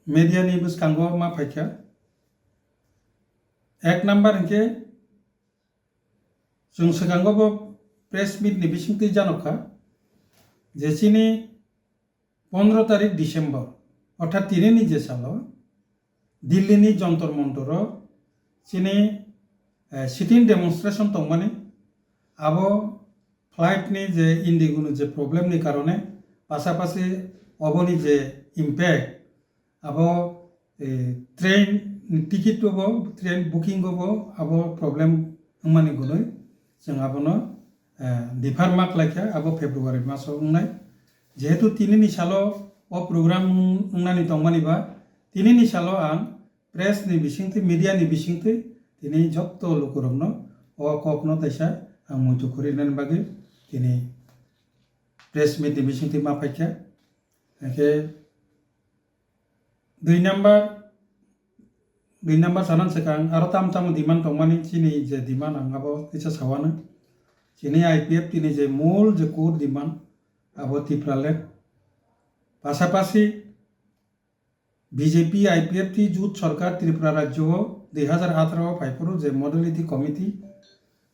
media ni buskango ma paikya ek number hingke जों सिगाङावबो press मिटनि बिसिंथि जानोखा जेसिनि 15 तारिख डिसेम्बर अर्थात तिनिनि जे सालाव दिल्लीनि जन्तर मन्तराव सिनि सिटिं डेमनस्ट्रेशन दंमाने आबो फ्लाइटनि जे इन्डिगोनि जे प्रब्लेमनि कारणे पासापासि अबनि जे इम्पेक्ट आबो ट्रेन टिकेटबो ट्रेन बुकिंबो आबो प्रब्लेम माने गुनै जों आबोनो डिफार मार्क लायखा आबो फेब्रुवारि मासाव उंनाय जेहेतु तिनिनि सालाव अ प्रोग्राम उंनानै दंमानिबा तिनिनि सालाव आं प्रेस नि बिसिंथि मीडिया नि बिसिंथि तिनि जत्तो लोकरमनो अ कपनो तैसा आं मुइथु करिनान बागै तिनि प्रेस मिट नि बिसिंथि मा फायखा एके दुई नम्बर सानान सेकां आरो ताम दिमान दंमानि चिनि जे दिमान आंगाबो किसा सावानो चिनि आईपीएफ तिनि जे मूल जे कोर दिमान आबो तिफ्राले पासापासि बीजेपी आईपीएफ ती जुट सरकार त्रिपुरा राज्य 2018 फाइफोरो जे मॉडलिटी कमिटी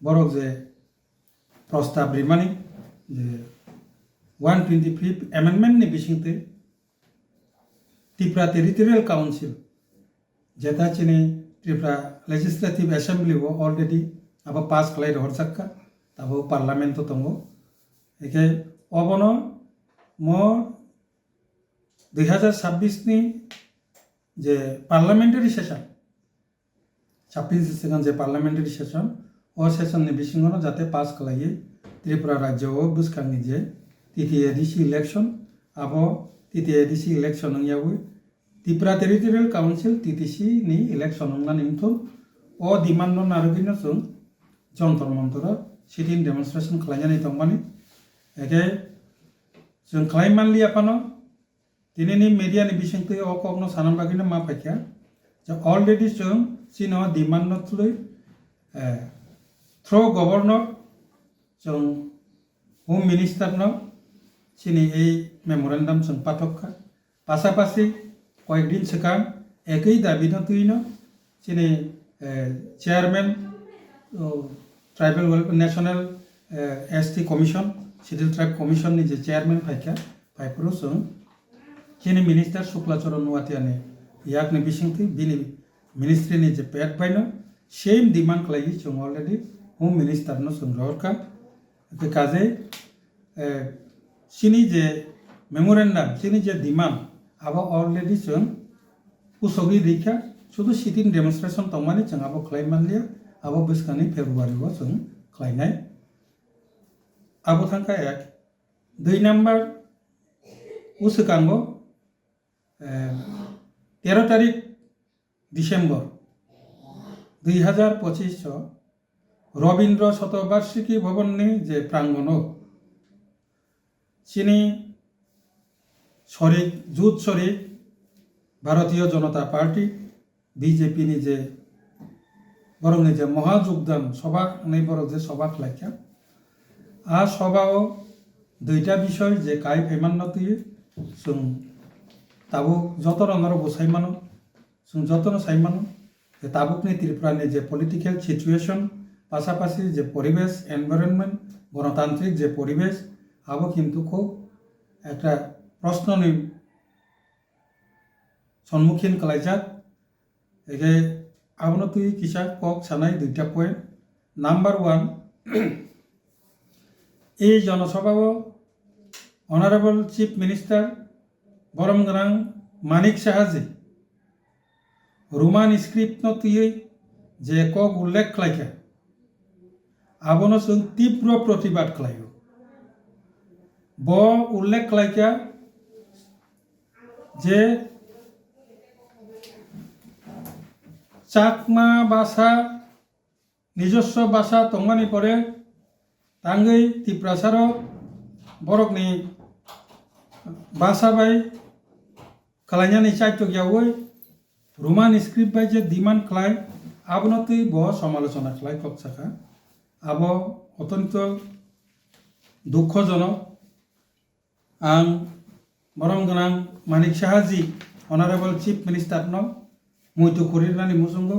बरक जे प्रस्ताव रिमानी जे 125th एमेंडमेंट नि बिसिंथे त्रिपुरा टेरिटोरियल काउंसिल जेता चिनी त्रिपुरा लेजिस्लेटिव असेंबली वो ऑलरेडी अब पास खालाय हरजाक्का ताबो पार्लियामेंट तो दंगो एके अबनो मो 2026 नि जे पार्लियामेंटारि सेशन 26 सेकंड जे पार्लियामेंटारि सेशन ओ सेशन नि बिसिङाव जाते पास खालायो त्रिपुरा राज्यआव बुसखांनि जे TTADC इलेक्शन आबो TTADC इलेक्शन यावो त्रिपुरा टेरिटोरियल काउंसिल TTC नि इलेक्शन नानि इंथुन ओ डिमांड नारगिनो जों जन्तर मन्तर सिटिं डेमनस्ट्रेशन खालायनानै दंमानि एके जों खालायमानलि आपानो दिनैनि मीडिया नि बिसिंथि अ कबनो सानान बागिनो मा फायखा जे अलरेडी जों सिनो डिमांड नथुलै थ्रो गवर्नर जों होम मिनिस्टर न सिनि ए मेमोरेंडम जों पाठकखा पासापासि कयेक दिन सिगां एकै दाबिनो तुइनो सिनि chairman tribal national ST commission schedule tribe commission नि जे चेयरमैन फायखा फाइफोरो जों चिनि मिनिस्टर शुक्लाचरण नुवातियानि याकनि बिसिंथि बिनि मिनिस्ट्री नि जे पेट बायनो सेम डिमांड खालायो जों अलरेडी होम मिनिस्टर न जों ररका काजे सिनि जे मेमोरेंडम सिनि जे डिमांड आबो अलरेडी जों उसगि रिखा शुद्ध सिटिं डेमनस्ट्रेशन तंमानि जों आबो खालायमानलिया आबो बिसखानि फेब्रुवारिआव जों खालायनाय आबो थांखा एक 2 नम्बर उसगांगो 13 तारिख डिसेम्बर 2025 रवीन्द्र शतबार्षिकी भवन नि जे प्रांगण चिनी शरीक जुट शरीक भारतीय जनता पार्टी बीजेपी नि जे बरं नि जे महायोगदान सभा नै बरं जे सभा खालायखा आ सभाओ दुईटा विषय जे काय फैमान नतुयो जों ताबुक जतन अनर बसायमानो जों जतन सायमानो जे ताबुकनि त्रिपुरानि जे पलिटिकल सिचुएशन पासापासि जे परिवेश एनवायरनमेंट गणतांत्रिक जे परिवेश आबो किन्तु खूब एक प्रश्ननि सम्मुखीन खालायजाक एके आबनो तुई किसा कक सानाय दुईटा पॉइंट नम्बर 1 এই জনসভাও অনারেবল চিফ মিনিস্টার বরমগ্রাং মানিক সাহাজি रोमान स्क्रिप्ट न तुयै जे কক उल्लेख खालायखा आबनो जों तीव्र प्रतिबाद खालायो ब उल्लेख खालायखा जे चाकमा भाषा নিজস্ব भाषा तंमानि परे तांगै तिप्रासारो बरकनि भाषा बाय खालायनानै चाइतो ग्यावै रोमान स्क्रिप्ट बाय जे डिमांड खालाय आबनो तुई ब समालोचना खालाय कक्षाखा आब अत्यंत दुःखजनक आं बरम गोनां मानिक साहाजी অনারেবল চিফ মিনিস্টার ন মুইতু খুরিরানি মুসুঙ্গ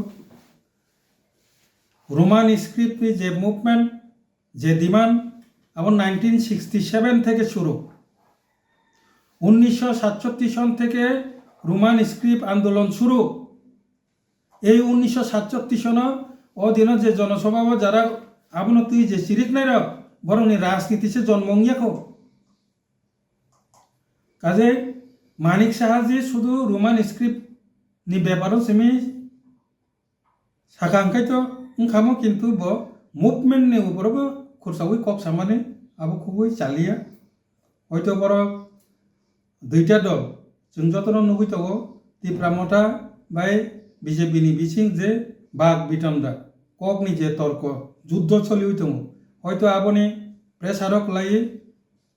রোমান স্ক্রিপ্ট যে মুভমেন্ট যে ডিমান্ড আবার 1967 থেকে শুরু 1967 সন থেকে রোমান স্ক্রিপ্ট আন্দোলন শুরু এই 1967 সন অধীন যে জনসভা যারা আবন তুই যে সিরিক নাই বরং রাজনীতি সে জন্মঙ্গিয়াকো কাজে মানিক সাহাজি শুধু রোমান স্ক্রিপ্ট নি ব্যাপারও সেমি সাকাঙ্কাই তো ওখামো কিন্তু ব মুভমেন্টনি উপরবো খুরসাউই কক সামানে আবো খুবই চালিয়া হয়তো বড় দুইটা দল जों যতন নুবুইতাগো তিপ্রামতা বাই বিজেপিনি বিচিং যে বাগ বিতন্দা ককনি যে তর্ক যুদ্ধ চলিউই দङ হয়তো আবনি প্রেসারক লাই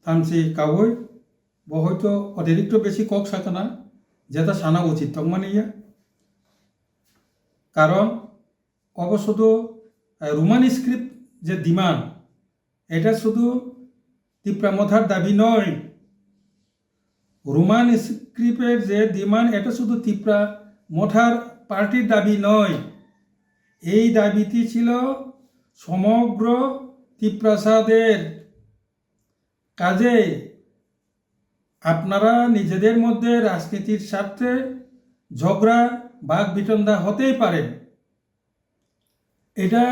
থামসি কাউই ব হয়তো অতিরিক্ত বেশি কক সাকানা যেটা সানা উচিত তংমানিয়া কারণ অবশুধু রোমান স্ক্রিপ্ট যে ডিমান্ড এটা শুধু তিপ্রামথার দাবি নয় রোমান স্ক্রিপ্টের যে ডিমান্ড এটা শুধু তিপ্রামথার পার্টির দাবি নয় এই দাবিটি ছিল সমগ্র তিপ্রাসাদের কাজে আপনারা নিজেদের মধ্যে রাজনীতির স্বার্থে ঝগড়া বাগ বিতণ্ডা হতেই পারে এটা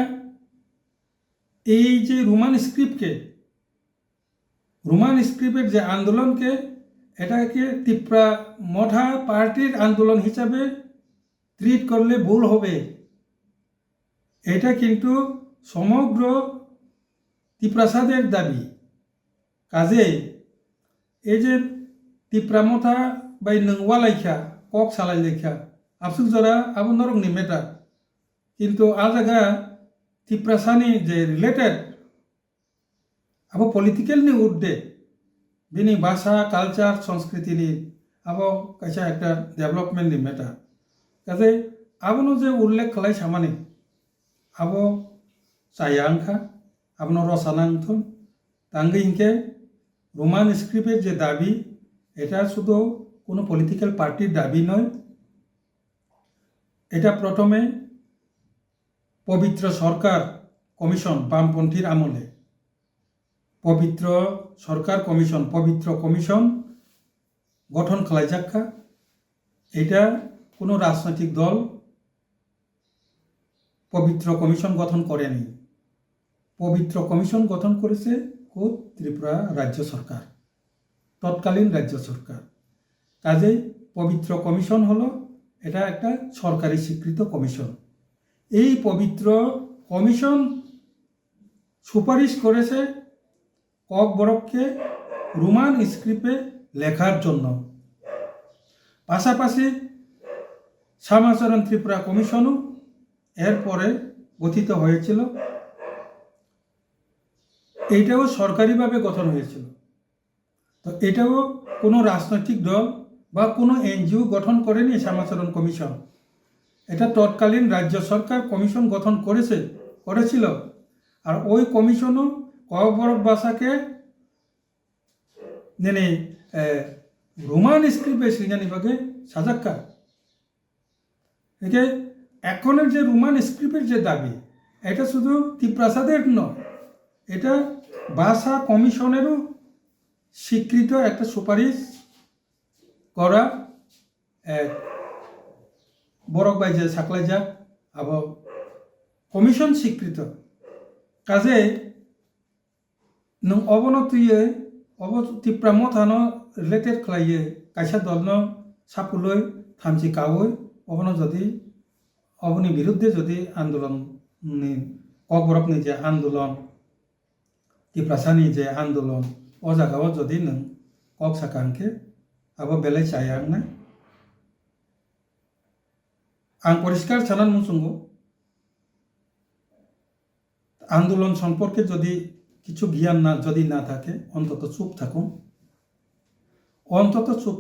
এই যে রোমান স্ক্রিপ্টের যে আন্দোলনকে এটাকে তিপ্রামথা পার্টির আন্দোলন হিসাবে ট্রিট করলে ভুল হবে এটা কিন্তু সমগ্র তিপ্রাসাদের দাবি কাজে এই যে তিপ্রামথা বাই নংওয়া লাইখা কক সালাই লেখা আফসুক জরা আবু নরংনি মেটার কিন্তু আ জায়গা তিপ্রাসানি যে রিলেটেড আবো পলিটিক্যালনি উর্দে বিনি ভাষা কালচার সংস্কৃতিনি আবো কাইসা একটা ডেভেলপমেন্টনি মেটার কাজে আবনো যে উল্লেখ খালাই সামানি আবো চাইয়া আংখা আবনো রসানাংথন তাঙ্গে ইনকে রোমান স্ক্রিপ্টের যে দাবি এটা শুধু কোনো পলিটিক্যাল পার্টির দাবি নয় এটা প্রথমে পবিত্র সরকার কমিশন বামপন্থীর আমলে পবিত্র কমিশন গঠন খালাইজাক্কা এটা কোনো রাজনৈতিক দল পবিত্র কমিশন গঠন করেনি পবিত্র কমিশন গঠন করেছে খোদ ত্রিপুরা রাজ্য সরকার তৎকালীন রাজ্য সরকার কাজেই পবিত্র কমিশন হলো এটা একটা সরকারি স্বীকৃত কমিশন এই পবিত্র কমিশন সুপারিশ করেছে কক বরককে রোমান স্ক্রিপ্টে লেখার জন্য পাশাপাশি শ্যামাচরণ ত্রিপুরা কমিশনও এরপরে গঠিত হয়েছিল এইটাও সরকারিভাবে গঠন হয়েছিল তো এটাও কোনো রাজনৈতিক দল বা কোনো এনজিও গঠন করেনি শ্যামাচরণ কমিশন এটা তৎকালীন রাজ্য সরকার কমিশন গঠন করেছিল আর ওই কমিশনও কক বরক ভাষাকে নেনে রোমান স্ক্রিপ্টে সিঙ্গানিভাগে সাজাক্কা একে এখনের যে রোমান স্ক্রিপ্টের যে দাবি এটা শুধু তিপ্রাসাদের নয় এটা ভাষা কমিশনেরও স্বীকৃত একটা সুপারিশ করা বরক বাই যে সাকলাইজাক আবার কমিশন স্বীকৃত কাজে নং অবনতিয়ে তিপ্রামথানো রিলেটেড খালাইয়ে কাইসা দলনো সাপুলই থামসি কাউই অবনো যদি অবনি বিরুদ্ধে যদি আন্দোলন কক বরকনি যে আন্দোলন তিপ্রাসানি যে আন্দোলন ও জায়গাও যদি নং কক সাকাंखे আবো বেলাই চাইয়াং না আং পরিষ্কার ছাড়ান মুসুঙ্গ আন্দোলন সম্পর্কে যদি কিছু জ্ঞান যদি না থাকে অন্তত চুপ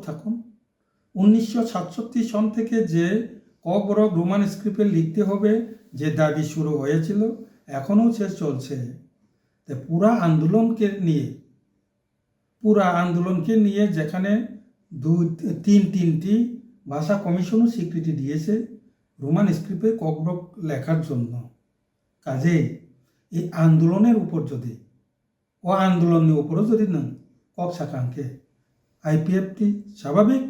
থাকুন 1967 সন থেকে যে কক বরক রোমান স্ক্রিপ্টে লিখতে হবে যে দাবি শুরু হয়েছিল এখনও সে চলছে পুরা আন্দোলনকে নিয়ে যেখানে তিনটি ভাষা কমিশনও স্বীকৃতি দিয়েছে রোমান স্ক্রিপ্টে ককবরক লেখার জন্য। কাজেই এই আন্দোলনের উপর যদি ও আন্দোলনের উপরও যদি নং কক সাকাঙ্কে আইপিএফটি স্বাভাবিক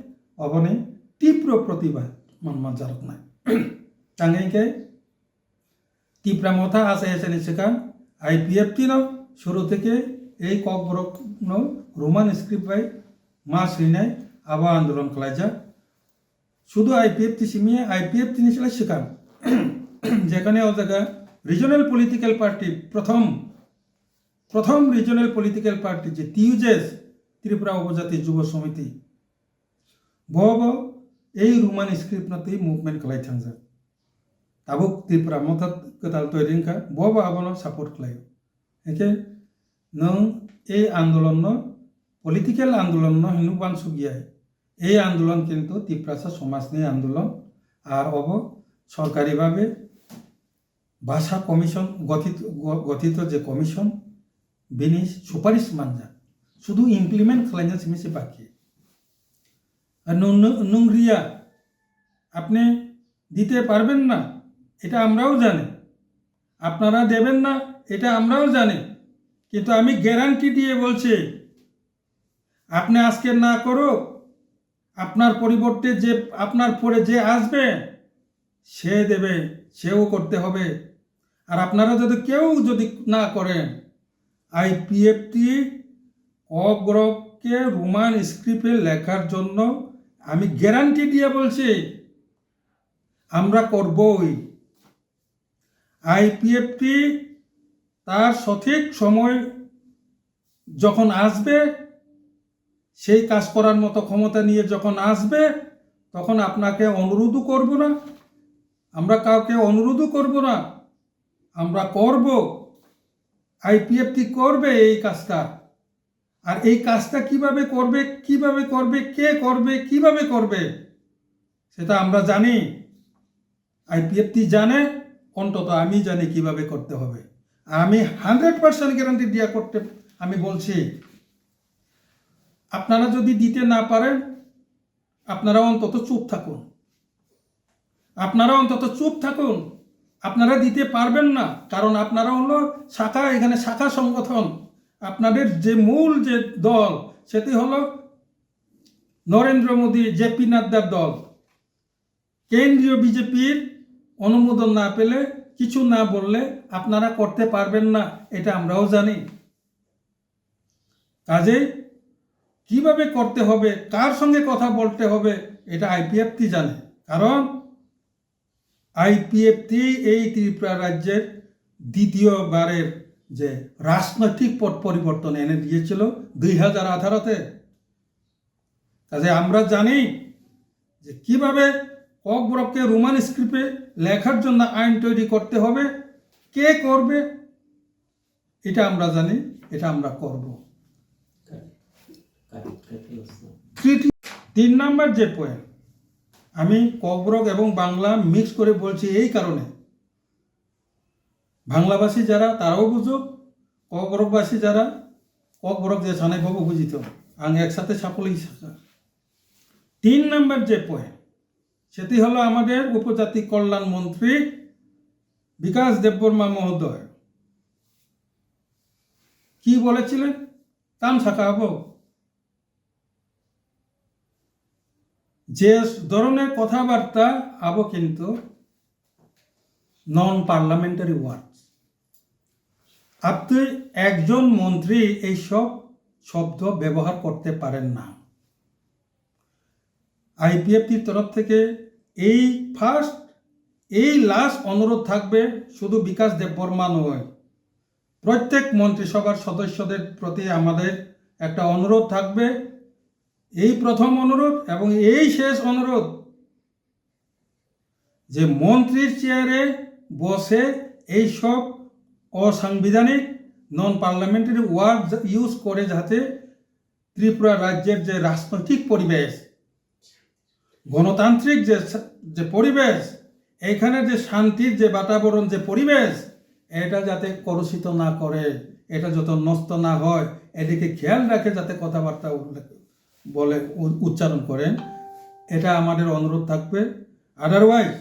অবনে তীব্র প্রতিবাদ মনমান জারক নাই তাঙ্গাইকে তীব্র মথা আসে এসে সেখান আইপিএফটি ন শুরু থেকে এই ককবরক রোমান স্ক্রিপ্ট বাই মা সৈনাই আবার আন্দোলন খালাইজা শুধু আইপিএফটি সিমিয়ে আইপিএফটি নিয়েছিল সেখান যেখানে ও জায়গা রিজনাল পলিটিক্যাল পার্টি প্রথম রিজনাল পলিটিক্যাল পার্টি যে টিউজেস ত্রিপুরা উপজাতি যুব সমিতি বব এই রোমান স্ক্রিপ্ট নতেই মুভমেন্ট খালাই থাকজা তাবুক ত্রিপুরা মথাত কতাল তৈরিনকা বব আবনো সাপোর্ট খালাই একে নং এই আন্দোলন পলিটিক্যাল আন্দোলন হিনুবান সুগিয়ায় এই আন্দোলন কিন্তু ত্রিপুরা সমাজনি আন্দোলন আর অব সরকারিভাবে ভাষা কমিশন গঠিত যে কমিশন বিনি সুপারিশ মানজা শুধু ইমপ্লিমেন্ট খালাইনা সিমিসে বাকি আর নুংরিয়া আপনি দিতে পারবেন না এটা আমরাও জানি, আপনারা দেবেন না এটা আমরাও জানি, কিন্তু আমি গ্যারান্টি দিয়ে বলছি আপনি আজকে না করো আপনার পরিবর্তে যে আপনার পরে যে আসবে সে দেবে, সেও করতে হবে। আর আপনারা যদি কেউ যদি না করেন আইপিএফটি ককবরককে রোমান স্ক্রিপ্টে লেখার জন্য আমি গ্যারান্টি দিয়ে বলছি আমরা করবই। আইপিএফটি তার সঠিক সময় যখন আসবে সেই কাজ করার মতো ক্ষমতা নিয়ে যখন আসবে তখন আপনাকে অনুরোধও করব না, আমরা কাউকে অনুরোধও করব না, আমরা করব। আইপিএফটি করবে এই কাজটা। আর এই কাজটা কিভাবে করবে কে করবে কিভাবে করবে সেটা আমরা জানি, আইপিএফটি জানে, অন্তত আমি জানি কিভাবে করতে হবে। আমি 100% গ্যারান্টি দিয়া করতে আমি বলছি আপনারা যদি দিতে না পারেন আপনারা অন্তত চুপ থাকুন, আপনারা দিতে পারবেন না, কারণ আপনারা হলো শাখা, এখানে শাখা সংগঠন। আপনাদের যে মূল যে দল সেটি হলো নরেন্দ্র মোদী, জেপি নাড্ডার দল। কেন্দ্রীয় বিজেপির অনুমোদন না পেলে, কিছু না বললে আপনারা করতে পারবেন না, এটা আমরাও জানি। কাজেই কিভাবে করতে হবে, কার সঙ্গে কথা বলতে হবে এটা আইপিএফটি জানে, কারণ আইপিএফটি এই ত্রিপুরা রাজ্যের দ্বিতীয়বারের যে রাজনৈতিক পট পরিবর্তন এনে দিয়েছিল 2018-তে। কাজে আমরা জানি যে কিভাবে ককবরককে রোমান স্ক্রিপ্টে লেখার জন্য আইন তৈরি করতে হবে, কে করবে এটা আমরা জানি, এটা আমরা করব। 3 নম্বর যে পয়েন্ট, আমি ককবরক এবং বাংলা মিক্স করে বলছি এই কারণে বাংলাভাষী যারা তারাও বুঝুক, ককবরকবাসী যারা ককবরক যে সানাইভাবে বুঝিত আং একসাথে সাফল্য শাখা। 3 নম্বর যে পয়েন্ট সেটি হলো আমাদের উপজাতি কল্যাণ মন্ত্রী বিকাশ দেববর্মা মহোদয় কি বলেছিলেন, কাম শাখা হব। যে ধরনের কথাবার্তা আবো কিন্তু নন পার্লামেন্টারি ওয়ার্ডস। আপনি একজন মন্ত্রী এইসব শব্দ ব্যবহার করতে পারেন না। আইপিএফটির তরফ থেকে এই লাস্ট অনুরোধ থাকবে, শুধু বিকাশ দেববর্মা নয়, প্রত্যেক মন্ত্রিসভার সদস্যদের প্রতি আমাদের একটা অনুরোধ থাকবে, এই প্রথম অনুরোধ এবং এই শেষ অনুরোধ, যে মন্ত্রীর চেয়ারে বসে এইসব অসাংবিধানিক নন পার্লামেন্টারি ওয়ার্ড ইউজ করে যাতে ত্রিপুরা রাজ্যের যে রাজনৈতিক পরিবেশ, গণতান্ত্রিক যে পরিবেশ, এখানে যে শান্তির যে বাতাবরণ, যে পরিবেশ, এটা যাতে কলুষিত না করে, এটা যত নষ্ট না হয়, এদিকে খেয়াল রাখে যাতে কথাবার্তা বলে উচ্চারণ করেন। এটা আমাদের অনুরোধ থাকবে। আদারওয়াইজ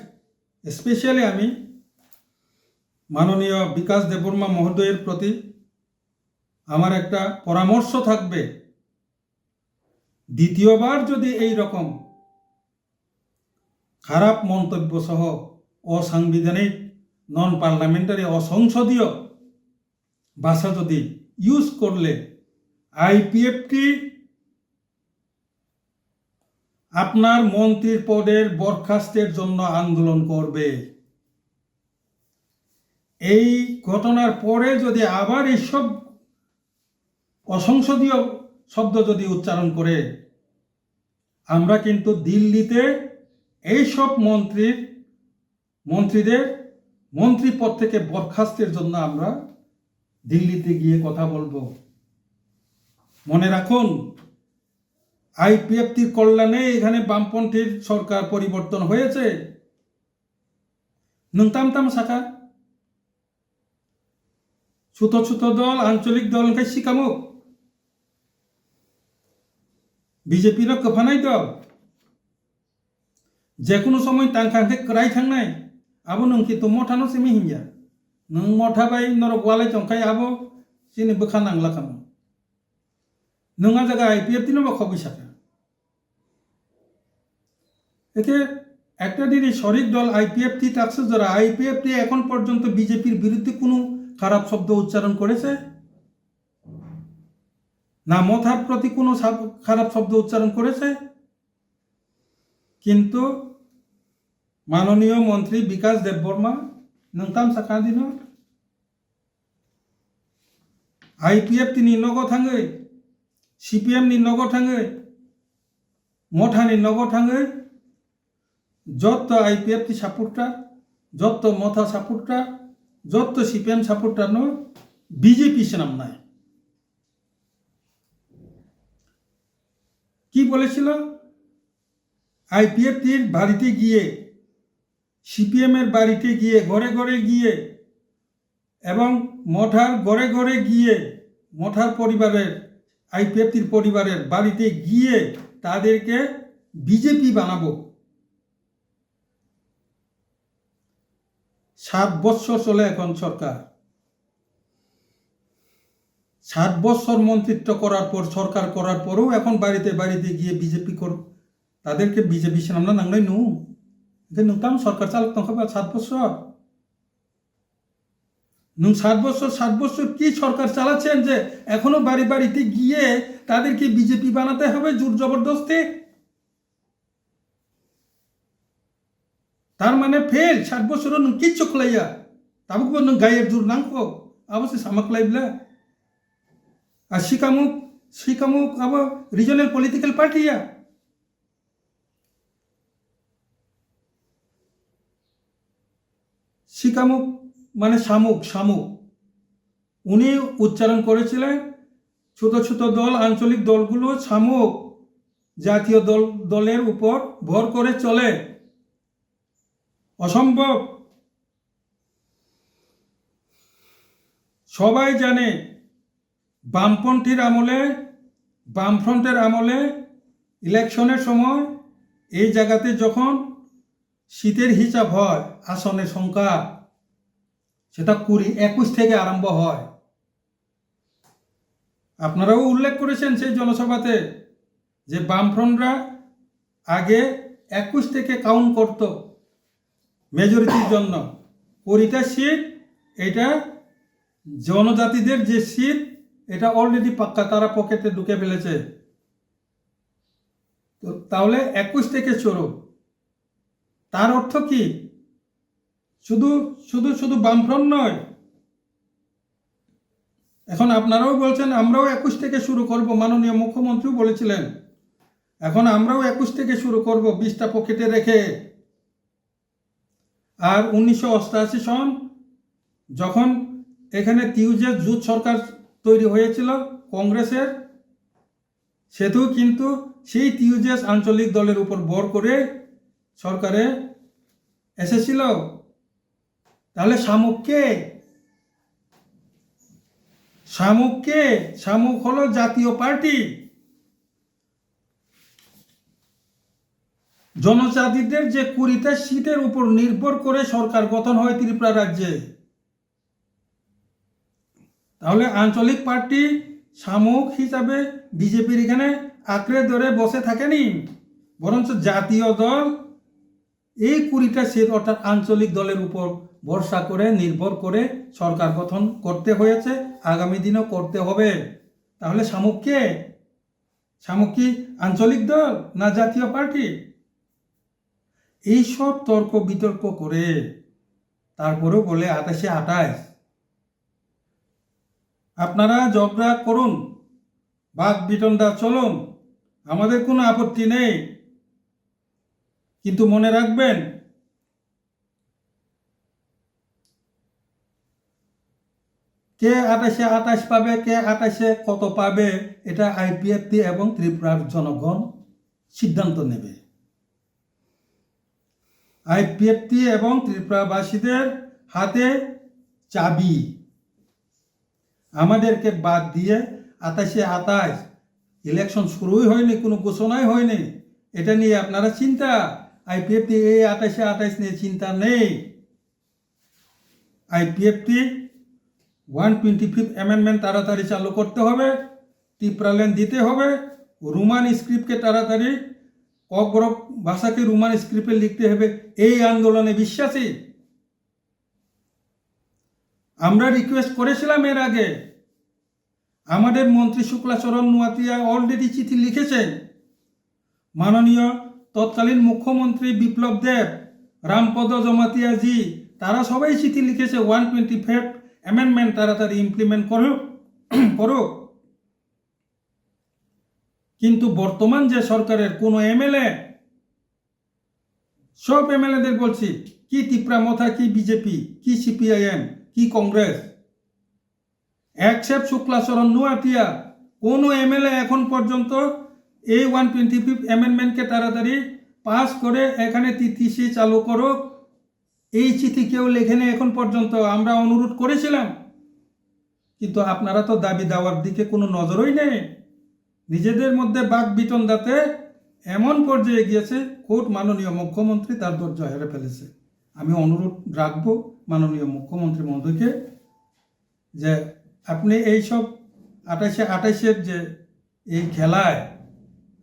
স্পেশালি আমি মাননীয় বিকাশ দেববর্মা মহোদয়ের প্রতি আমার একটা পরামর্শ থাকবে, দ্বিতীয়বার যদি এই রকম খারাপ মন্তব্য সহ অসাংবিধানিক নন পার্লামেন্টারি অসংসদীয় ভাষা যদি ইউজ করলে আইপিএফটি আপনার মন্ত্রীর পদের বরখাস্তের জন্য আন্দোলন করবে। এই ঘটনার পরে যদি আবার এইসব অসংসদীয় শব্দ যদি উচ্চারণ করে, আমরা কিন্তু দিল্লিতে এইসব মন্ত্রীদের মন্ত্রী পদ থেকে বরখাস্তের জন্য আমরা দিল্লিতে গিয়ে কথা বলবো। মনে রাখুন, আইপিএফটির কল্যাণে এখানে বামপন্থীর সরকার পরিবর্তন হয়েছে। নংতাম শাখা ছোট ছোট দল, আঞ্চলিক দলকে শিকামুক বিজেপির কফানাই দল যে কোনো সময় টাংখাंखे क्राय थांनाय आबो नोंखि तो मथानो सिमी हिंया नों मथा बाय नरक वालाय चंखाय आबो सिनि बखा नांला खामो नोंगा जागा आईपीएफ दिनो बा खबि साका এতে একটা দিনই শরিক দল আইপিএফটি থাকছে যারা আইপিএফটি এখন পর্যন্ত বিজেপির বিরুদ্ধে কোনো খারাপ শব্দ উচ্চারণ করেছে না, মথার প্রতি কোনো খারাপ শব্দ উচ্চারণ করেছে। কিন্তু মাননীয় মন্ত্রী বিকাশ দেববর্মা নংতাম সাকা দিন আইপিএফটি नि नगो थाङै সিপিএম नि नगो थाङै मथानि नगो थाङै যত আইপিএফটি সাপোর্টার, যত মথা সাপোর্টার, যত সিপিএম সাপোর্টার নো বিজেপি নাম নাই। কি বলেছিল? আইপিএফটির বাড়িতে গিয়ে, সিপিএম এর বাড়িতে গিয়ে, ঘরে ঘরে গিয়ে এবং মঠার ঘরে ঘরে গিয়ে, মঠার পরিবারের, আইপিএফটির পরিবারের বাড়িতে গিয়ে তাদেরকে বিজেপি বানাবো। 7 বছর চলে এখন সরকার, 7 বছর মন্ত্রিত্ব করার পর, সরকার করার পরও এখন বাড়িতে বাড়িতে গিয়ে বিজেপি তাদেরকে বিজেপি নামনা নাংলাই নু নংতাম সরকার চালক তংখাবা 7 বছর নং 7 বছর কি সরকার চালাচ্ছেন যে এখনো বাড়ি বাড়িতে গিয়ে তাদেরকে বিজেপি বানাতে হবে জোর জবরদস্তি? তার মানে ফেল 7 বছর নং কিচ্ছু খলাইয়া তাবুক নং গায়ের জোর নাংকো অবশ্যই সামাকলাইবলা আর শিকামুক আবার রিজনাল পলিটিক্যাল পার্টিয়া শিকামুক মানে শামুক উনি উচ্চারণ করেছিলেন ছোট ছোট দল, আঞ্চলিক দলগুলো শামুক জাতীয় দলের উপর ভর করে চলে, অসম্ভব। সবাই জানে বামফ্রন্টের আমলে ইলেকশনের সময় এই জায়গাতে যখন সিটের হিসাব হয়, আসনের সংখ্যা সেটা 21 থেকে আরম্ভ হয়। আপনারাও উল্লেখ করেছেন সেই জনসভাতে যে বামফ্রন্টরা আগে 21 থেকে কাউন্ট করত মেজরিটির জন্য। 20টা সিট এটা জনজাতিদের যে সিট এটা অলরেডি পাক্কা, তারা পকেটে ঢুকে ফেলেছে। তো তাহলে 21 থেকে শুরু। তার অর্থ কি? শুধু বামফ্রন্ট নয়, এখন আপনারাও বলছেন আমরাও 21 থেকে শুরু করব, মাননীয় মুখ্যমন্ত্রীও বলেছিলেন এখন আমরাও 21 থেকে শুরু করব 20টা পকেটে রেখে। আর 1988 সন যখন এখানে টিউজেস জোট সরকার তৈরি হয়েছিল কংগ্রেসের, সেটাও কিন্তু সেই টিউজেস আঞ্চলিক দলের উপর ভর করে সরকারে এসেছিল। তাহলে শামুক হলো জাতীয় পার্টি। জনজাতিদের যে 20টা সিটের উপর নির্ভর করে সরকার গঠন হয় ত্রিপুরা রাজ্যে। তাহলে আঞ্চলিক পার্টি সাময়িক হিসাবে বিজেপির এখানে আঁকড়ে ধরে বসে থাকেনি, বরঞ্চ জাতীয় দল এই 20টা সিট অর্থাৎ আঞ্চলিক দলের উপর ভরসা করে নির্ভর করে সরকার গঠন করতে হয়েছে, আগামী দিনেও করতে হবে। তাহলে সাময়িক কি আঞ্চলিক দল না জাতীয় পার্টি? এইসব তর্ক বিতর্ক করে তারপরেও বলে 28-28। আপনারা ঝগড়া করুন, বাক বিতণ্ডা চলুন, আমাদের কোনো আপত্তি নেই, কিন্তু মনে রাখবেন কে 28-28 পাবে, কে 28-এ কত পাবে, এটা আইপিএফটি এবং ত্রিপুরার জনগণ সিদ্ধান্ত নেবে। আইপিএফটি এবং ত্রিপুরাবাসীদের হাতে চাবি। আমাদেরকে বাদ দিয়ে 28-28 ইলেকশন শুরুই হয়নি, কোনো ঘোষণাই হয়নি, এটা নিয়ে আপনারা চিন্তা। আইপিএফটি এই 28-28 নিয়ে চিন্তা নেই। আইপিএফটি 125 অ্যামেন্ডমেন্ট তাড়াতাড়ি চালু করতে হবে, ত্রিপুরাল্যান্ড দিতে হবে, রোমান স্ক্রিপ্টকে তাড়াতাড়ি অগ্র ভাষাকে রোমান স্ক্রিপ্টে লিখতে হবে, এই আন্দোলনে বিশ্বাসী। আমরা রিকোয়েস্ট করেছিলাম এর আগে, আমাদের মন্ত্রী শুক্লাচরণ নোয়াতিয়া অলরেডি চিঠি লিখেছেন, মাননীয় তৎকালীন মুখ্যমন্ত্রী বিপ্লব দেব, রামপদ জমাতিয়া জি, তারা সবাই চিঠি লিখেছে 125 অ্যামেন্ডমেন্ট তাড়াতাড়ি ইমপ্লিমেন্ট করুক। কিন্তু বর্তমান যে সরকারের কোনো এমএলএ, সব এমএলএদের বলছি, কি ত্রিপুরা মথা, কি বিজেপি, কি সিপিআইএম, কি কংগ্রেস, এক্সেপ্ট শুক্লাচরণ নোয়াতিয়া, কোনো এমএলএ এখন পর্যন্ত এই 125 অ্যামেন্ডমেন্টকে তাড়াতাড়ি পাস করে এখানে টিটিসি চালু করুক এই চিঠি কেউ লেখেনি এখন পর্যন্ত। আমরা অনুরোধ করেছিলাম, কিন্তু আপনারা তো দাবি দেওয়ার দিকে কোনো নজরই নেই। নিজেদের মধ্যে বাক বিতণ্ডাতে এমন পর্যায়ে গিয়েছে, কোর্ট মাননীয় মুখ্যমন্ত্রী তার ধৈর্য হেরে ফেলেছে। আমি অনুরোধ রাখবো মাননীয় মুখ্যমন্ত্রী মহোদয়কে যে আপনি এইসব 28-28-এর যে এই খেলায়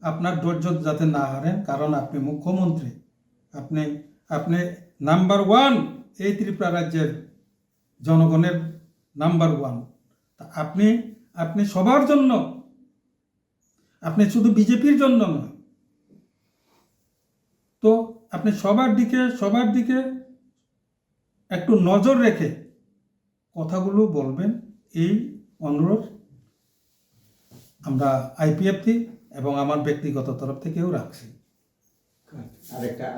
আপনার ধৈর্য যাতে না হারেন, কারণ আপনি মুখ্যমন্ত্রী, আপনি নাম্বার 1 এই ত্রিপুরা রাজ্যের জনগণের নাম্বার 1। তা আপনি সবার জন্য, আপনি শুধু বিজেপির জন্য নয়, তো আপনি সবার দিকে একটু নজর রেখে কথাগুলো বলবেন, এই অনুরোধ আমরা আইপিএফটি এবং আমার ব্যক্তিগত তরফ থেকেও রাখছি। আরেকটা